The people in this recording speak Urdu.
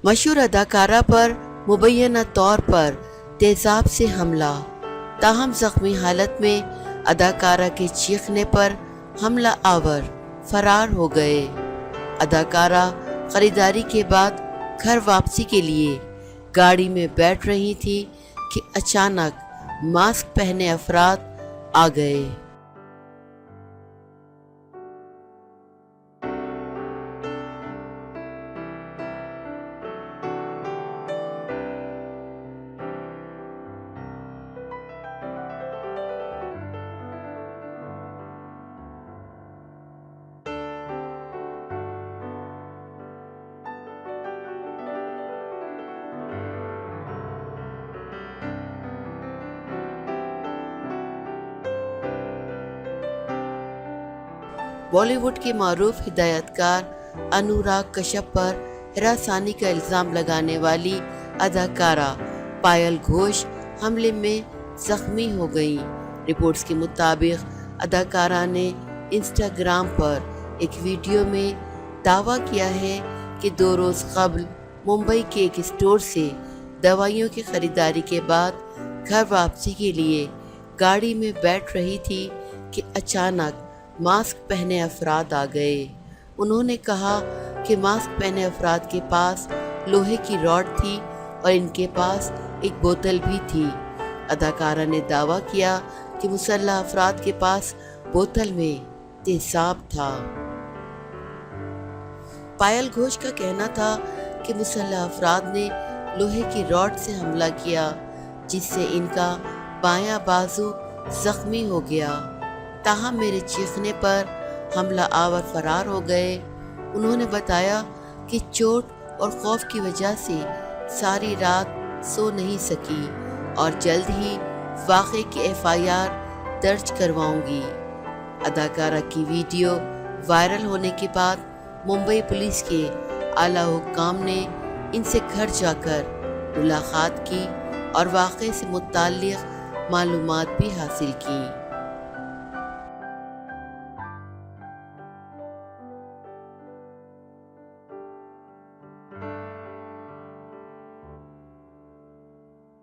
مشہور اداکارہ پر مبینہ طور پر تیزاب سے حملہ، تاہم زخمی حالت میں اداکارہ کے چیخنے پر حملہ آور فرار ہو گئے۔ اداکارہ خریداری کے بعد گھر واپسی کے لیے گاڑی میں بیٹھ رہی تھی کہ اچانک ماسک پہنے افراد آ گئے۔ بالی ووڈ کی معروف ہدایت کار انوراگ کشیپ پر ہراسانی کا الزام لگانے والی اداکارہ پائل گھوش حملے میں زخمی ہو گئیں۔ رپورٹس کے مطابق اداکارہ نے انسٹاگرام پر ایک ویڈیو میں دعویٰ کیا ہے کہ 2 روز قبل ممبئی کے ایک اسٹور سے دوائیوں کی خریداری کے بعد گھر واپسی کے لیے گاڑی میں بیٹھ رہی تھی کہ اچانک ماسک پہنے افراد آ گئے۔ انہوں نے کہا کہ ماسک پہنے افراد کے پاس لوہے کی راڈ تھی اور ان کے پاس ایک بوتل بھی تھی۔ اداکارہ نے دعویٰ کیا کہ مسلح افراد کے پاس بوتل میں تیزاب تھا۔ پائل گھوش کا کہنا تھا کہ مسلح افراد نے لوہے کی راڈ سے حملہ کیا، جس سے ان کا بایاں بازو زخمی ہو گیا، تاہم میرے چیخنے پر حملہ آور فرار ہو گئے۔ انہوں نے بتایا کہ چوٹ اور خوف کی وجہ سے ساری رات سو نہیں سکی اور جلد ہی واقعے کی FIR درج کرواؤں گی۔ اداکارہ کی ویڈیو وائرل ہونے کے بعد ممبئی پولیس کے اعلیٰ حکام نے ان سے گھر جا کر ملاقات کی اور واقعے سے متعلق معلومات بھی حاصل کی۔